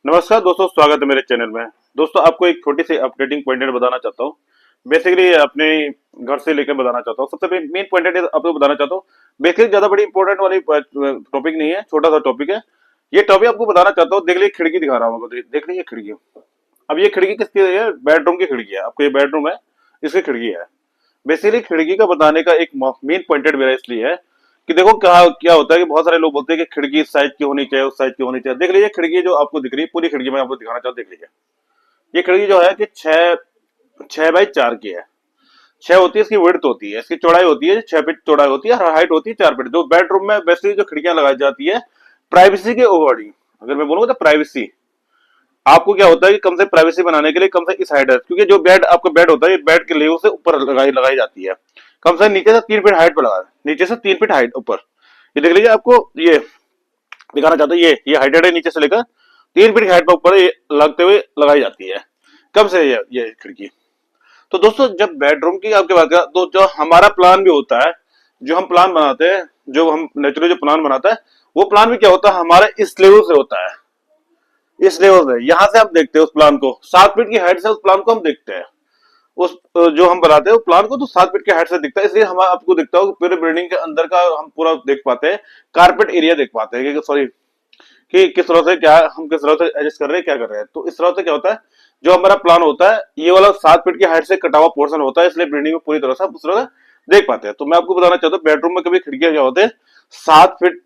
नमस्कार दोस्तों, स्वागत है मेरे चैनल में। दोस्तों, आपको एक छोटी सी अपडेटिंग पॉइंट बताना चाहता हूँ। बेसिकली अपने घर से लेकर बताना चाहता हूँ। सबसे मेन पॉइंट आपको बताना चाहता हूँ। बेसिकली ज्यादा बड़ी इंपॉर्टेंट वाली टॉपिक नहीं है, छोटा सा टॉपिक है। ये टॉपिक आपको बताना चाहता हूँ। देख लीजिए, खिड़की दिखा रहा हूँ आपको। देख लीजिए खिड़की। अब ये खिड़की किसकी है? बेडरूम की खिड़की है। आपको ये बेडरूम है, इसकी खिड़की है। बेसिकली खिड़की का बताने का एक मेन पॉइंटेड मेरा इसलिए है कि देखो क्या क्या होता है कि बहुत सारे लोग बोलते हैं कि खिड़की इस साइज की होनी चाहिए, उस साइज की होनी चाहिए। देख लीजिए खिड़की जो आपको दिख रही है, पूरी खिड़की मैं आपको दिखाना चाहता हूँ। देख लीजिए, ये खिड़की जो है कि 6 6 बाई 4 की है। 6 होती है इसकी विड्थ होती है, इसकी चौड़ाई होती है 6 फीट चौड़ाई होती है, और हाइट होती है 4 फीट। जो बेडरूम में बेसिकली जो खिड़कियां लगाई जाती है प्राइवेसी के अकॉर्डिंग, अगर मैं बोलूंगा तो प्राइवेसी। आपको क्या होता है कि कम से प्राइवेसी बनाने के लिए कम से इस हाइट है, क्योंकि जो बेड आपका बेड होता है, ये बेड के लेवल से ऊपर लगाई लगाई जाती है। कम से नीचे से 3 फीट हाइट पर लगा, नीचे से 3 फीट हाइट ऊपर। ये देख लीजिए, आपको ये दिखाना चाहता हूँ। ये हाइटेड है, नीचे से लेकर 3 फीट हाइट पर ऊपर ये लगते हुए लगाई जाती है। कब से ये खिड़की। तो दोस्तों, जब बेडरूम की आपकी बात करें तो जो हमारा प्लान भी होता है, जो हम प्लान बनाते हैं, जो हम नेचुरली जो प्लान बनाता है, वो प्लान भी क्या होता है हमारे इस लेवल से होता है। इस लेवल से यहां से आप देखते हैं उस प्लान को, 7 फीट की हाइट से उस प्लान को हम देखते हैं। उस जो हम बनाते हैं प्लान को, तो 7 फीट के हाइट से दिखता है। इसलिए हम आपको दिखता हो पूरे बिल्डिंग के अंदर का हम पूरा देख पाते हैं, कारपेट एरिया देख पाते हैं कि सॉरी कि किस तरह से क्या हम किस तरह से एडजस्ट कर रहे हैं, क्या कर रहे हैं। तो इस तरह से क्या होता है, जो हमारा प्लान होता है ये वाला 7 फीट की हाइट से कटा हुआ पोर्शन होता है, इसलिए बिल्डिंग में पूरी तरह से उस तरह से देख पाते हैं। तो मैं आपको बताना चाहता हूँ, बेडरूम में कभी खिड़कियां क्या होते हैं 7 फीट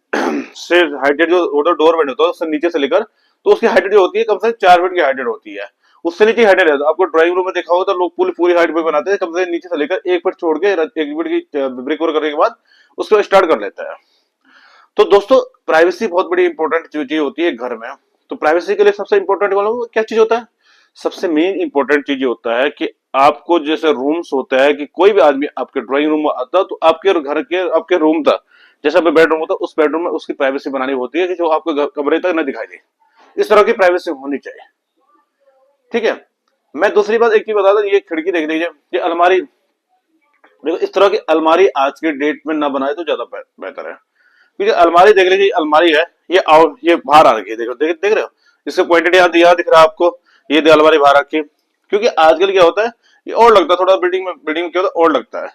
से हाइटेड जो डोर वेंट होता है उससे नीचे से लेकर, तो उसकी हाइट जो होती है कम से कम 4 फीट की हाइटेड होती है। उससे नीचे हाइटेड है। तो आपको ड्राइंग रूम में देखा होगा तो लोग पूरी पूरी हाइट पे बनाते हैं, कम से कम नीचे से लेकर 1 फीट छोड़ के 1 फीट की ब्रिक वर्क करने के बाद उसको स्टार्ट कर लेता है। तो दोस्तों, प्राइवेसी बहुत बड़ी इंपॉर्टेंट चीज होती है घर में। तो प्राइवेसी के लिए सबसे इंपॉर्टेंट वाला क्या चीज होता है? सबसे मेन इंपॉर्टेंट चीज ये होता है कि आपको जैसे रूम्स होता है कि कोई भी आदमी आपके ड्राइंग रूम में आता है तो आपके घर के आपके रूम तक, जैसे आपका बेडरूम होता है उस बेडरूम में उसकी प्राइवेसी बनानी होती है कि जो आपको कमरे तक न दिखाई दे। इस तरह की प्राइवेसी होनी चाहिए। ठीक है। मैं दूसरी बात एक चीज बता दूं, ये खिड़की देख लीजिए, ये अलमारी देखो। इस तरह की अलमारी आज के डेट में ना बनाए तो ज्यादा बेहतर है। क्योंकि अलमारी देख लीजिए, अलमारी है ये ये बाहर आ रखी है। देखो देख रहे हो, इससे पॉइंटेड यहाँ दिया दिख रहा है आपको। ये अलमारी बाहर रखी है। क्योंकि आजकल क्या होता है, ये और लगता है थोड़ा बिल्डिंग में क्या होता है और लगता है।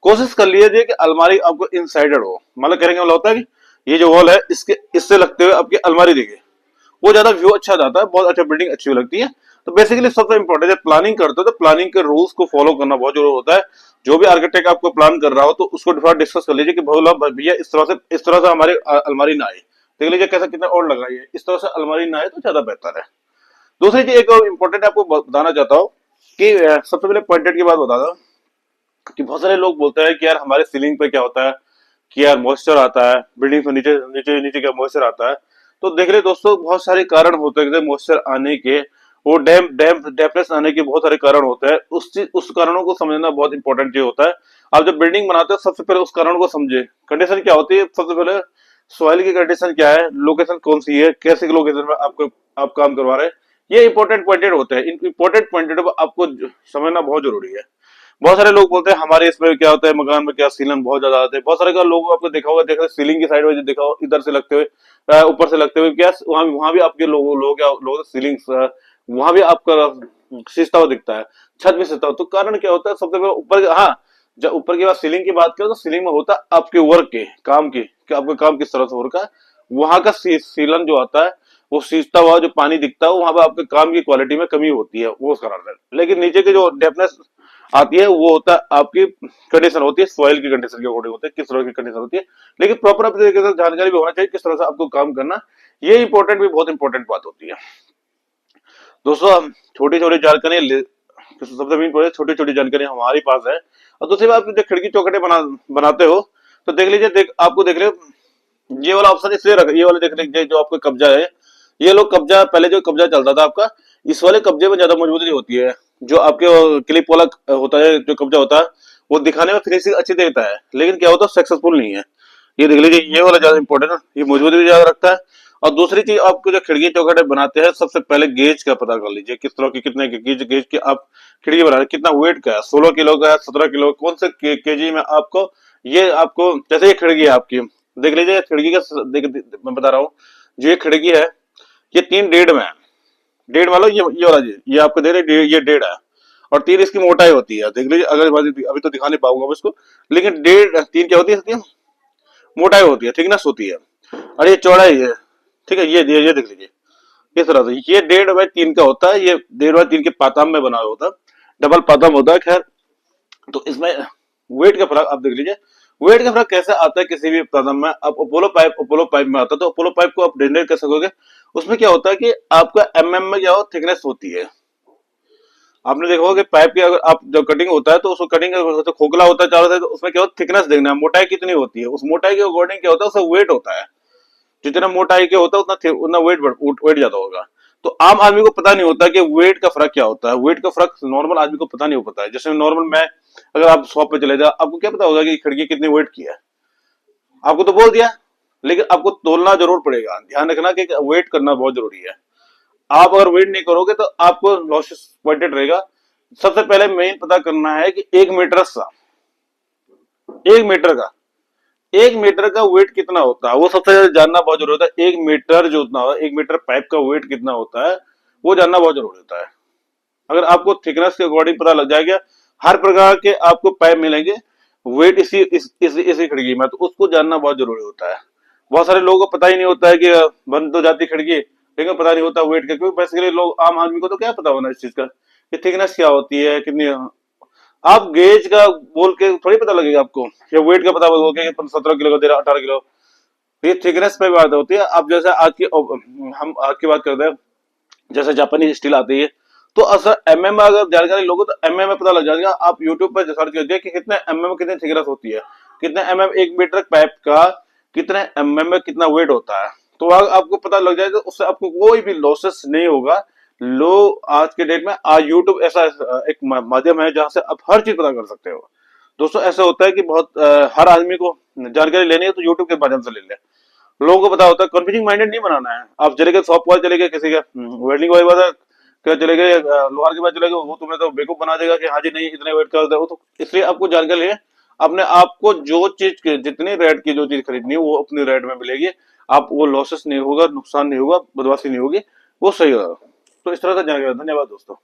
कोशिश कर लीजिए कि अलमारी आपको इनसाइडेड हो, मतलब करेंगे मतलब होता है कि ये जो वॉल है इसके इससे लगते हुए आपकी अलमारी दिखे, वो ज्यादा व्यू अच्छा जाता है, बहुत अच्छा, बिल्डिंग अच्छी लगती है। तो बेसिकली सबसे इंपॉर्टेंट जब प्लानिंग करते हो तो प्लानिंग के रूल्स को फॉलो करना बहुत जरूरी होता है। जो भी आर्किटेक्ट आपको प्लान कर रहा हो तो उसको थोड़ा डिस्कस कर लीजिए कि भोला भैया इस तरह से हमारे अलमारी ना आए। देख लीजिए कैसा कितना और लग रहा है, इस तरह से अलमारी ना आए तो ज्यादा बेहतर है। दूसरी चीज एक और इम्पोर्टेंट आपको बताना चाहता हूँ कि सबसे पहले पॉइंटेड की बात बता दो कि बहुत सारे लोग बोलते हैं कि यार हमारे सीलिंग पे क्या होता है कि यार मॉइस्चर आता है, बिल्डिंग से नीचे नीचे नीचे क्या मॉइस्चर आता है। तो देख रहे दोस्तों, बहुत सारे कारण होते हैं मॉइस्चर आने के, वो डैम्पनेस आने के बहुत सारे कारण होते हैं। उस कारणों को समझना बहुत इंपॉर्टेंट चीज होता है। आप जब बिल्डिंग बनाते हो सबसे पहले उस कारण को समझे। कंडीशन क्या होती है सबसे पहले, सॉइल की कंडीशन क्या है, लोकेशन कौन सी है, कैसे लोकेशन में आपको आप काम करवा रहे हैं, ये इंपॉर्टेंट पॉइंटेड होते हैं। इन इंपॉर्टेंट पॉइंटेड को आपको समझना बहुत जरूरी है। बहुत सारे लोग बोलते हैं हमारे इसमें क्या होता है, मकान में क्या सीलन बहुत ज्यादा आते हैं। बहुत सारे का लोग आपको देखा होगा, देखा सीलिंग की साइड में देखा होगा, इधर से लगते हुए ऊपर से लगते हुए क्या वहां भी आपके लोग सीलिंग वहां भी आपका सिसता हुआ दिखता है, छत भी सिसता हुआ। तो कारण क्या होता है, सबसे पहले ऊपर, हाँ, जब ऊपर की बात सीलिंग की बात करें तो सीलिंग में होता है आपके वर्क के काम की, कि आपका काम किस तरह से हो रखा है। वहां का सीलन जो आता है, वो सींचता हुआ जो पानी दिखता है, वहां पर आपके काम की क्वालिटी में कमी होती है, वो उस कारण है। लेकिन नीचे की जो डेपनेस आती है वो होता है आपकी कंडीशन होती है, सॉइल की कंडीशन के अकॉर्डिंग होती है, किस तरह की कंडीशन होती है। लेकिन प्रॉपर अपने तरीके से जानकारी भी होना चाहिए किस तरह से आपको काम करना। ये इंपॉर्टेंट भी बहुत इंपॉर्टेंट बात होती है। दोस्तों, हम छोटी छोटी जानकारी सबसे मेन छोटी छोटी जानकारी हमारे पास है। और दूसरी बात, जब खिड़की चौखटे बनाते हो तो देख लीजिए, आपको देख रहे हो ये वाला ऑप्शन इसलिए रख, ये वाला देख लीजिए जो आपका कब्जा है, ये लोग कब्जा पहले जो कब्जा चलता था आपका, इस वाले कब्जे में ज्यादा मजबूती होती है। जो आपके क्लिप वाला होता है जो कब्जा होता है, वो दिखाने में फिनिशिंग अच्छी देता है, लेकिन क्या होता है सक्सेसफुल नहीं है। ये देख लीजिए, ये वाला ज्यादा इंपॉर्टेंट है, ये मजबूती भी ज्यादा रखता है। और दूसरी चीज, आपको जो खिड़की चौखटे बनाते हैं सबसे पहले गेज का पता कर लीजिए, किस तरह की कितने गेज की आप खिड़की बना रहे हैं, कितना वेट का है, 16 किलो का है, 17 किलो, कौन से केजी में आपको, ये आपको जैसे ये खिड़की है आपकी, देख लीजिए खिड़की का मैं बता रहा हूँ, जो ये खिड़की है ये 3 1.5 में है। डेढ़ मान लो ये वाला ये आपको दे रहे ये डेढ़ है, और 3 इसकी मोटाई होती है, देख लीजिए अगर अभी तो दिखा नहीं पाऊंगा मैं इसको, लेकिन डेढ़ 3 क्या होती है इसकी मोटाई होती है, थिकनेस होती है, और ये चौड़ाई है। ठीक है, ये देख लीजिए इस तरह से ये 1.5/3 का होता है, ये 1.5/3 के पाताम में बना हुआ होता है, डबल पाताम होता है। खैर, तो इसमें वेट का फर्क आप देख लीजिए, वेट का फर्क कैसे आता है किसी भी पाताम में। अब अपोलो पाइप में आता है, तो अपोलो पाइप को आप जनरेट कर सकोगे। उसमें क्या होता है कि आपका में क्या हो थिकनेस होती है। आपने देखा होगा कि पाइप की अगर आप जब कटिंग होता है तो उसको कटिंग तो खोखला होता है चारों साइड, तो उसमें क्या होता है थिकनेस देखना है, मोटाई कितनी होती है, उस मोटाई के अकॉर्डिंग क्या होता है उसका वेट होता है। जितना मोटाई के होता है उतना वेट ज्यादा होगा। तो आम आदमी को पता नहीं होता कि वेट का फर्क क्या होता है, वेट का फर्क नॉर्मल आदमी को पता नहीं हो पता है। जैसे नॉर्मल मैं, अगर आप शॉप पे चले जाओ, आपको क्या पता होगा कि खिड़की कितनी वेट की है, आपको तो बोल दिया, लेकिन आपको तोलना जरूर पड़ेगा। ध्यान रखना कि वेट करना बहुत जरूरी है। आप अगर वेट नहीं करोगे तो आपको लॉसेस पॉइंटेड रहेगा। सबसे पहले मेन पता करना है कि 1 मीटर का 1 मीटर का वेट कितना होता है, वो सबसे ज्यादा जानना बहुत जरूरी होता है। 1 मीटर जो होता है, 1 मीटर पाइप का वेट कितना होता है, वो जानना बहुत जरूरी होता है। अगर आपको थिकनेस के अकॉर्डिंग पता लग जाएगा, हर प्रकार के आपको पाइप मिलेंगे वेट इसी खिड़की में, तो उसको जानना बहुत जरूरी होता है। बहुत सारे लोगों को पता ही नहीं होता है कि बंद तो जाती खिड़की, लेकिन पता नहीं होता वेट का, क्योंकि बेसिकली लोग आम आदमी को तो क्या पता होना इस चीज का कि थिकनेस क्या होती है कितनी। आप गेज का बोल के थोड़ी पता लगेगा आपको, या वेट का पता होगा कि 17 किलो का दे रहा 18 किलो। ये थिकनेस पे बात होती है। अब जैसे हम आज की बात करते हैं, जैसे जापानी स्टील आती है, तो असर में अगर जानकारी लोगे तो में पता लग जाएगा। आप यूट्यूब पर सर्च कर दिए कि कितने में कितनी थिकनेस होती है, कितने 1 मीटर पाइप का कितने में कितना वेट होता है, तो आपको पता लग जाएगा। उससे आपको कोई भी लॉसेस नहीं होगा। आज के डेट में आज यूट्यूब ऐसा एक माध्यम है जहां से आप हर चीज पता कर सकते हो। दोस्तों ऐसा होता है कि बहुत हर आदमी को जानकारी लेनी है तो यूट्यूब के माध्यम से ले ले। लोगों को पता होता है, कन्फ्यूजिंग माइंडेड नहीं बनाना है। आप चले गए शॉप पर, चले गए किसी का वेल्डिंग वाले बात क्या चले गए लोहार के पास चले गए, वो तुम्हें तो बेवकूफ बना देगा कि हाँ जी नहीं इतने वेट कर दो। तो इसलिए आपको जानकारी है, अपने आप को जो चीज जितनी रेट की जो चीज खरीदनी है वो अपनी रेट में मिलेगी। आप वो लॉसेस नहीं होगा, नुकसान नहीं होगा, बदमाशी नहीं होगी, वो सही होगा। तो इस तरह से जानकारी। धन्यवाद दोस्तों।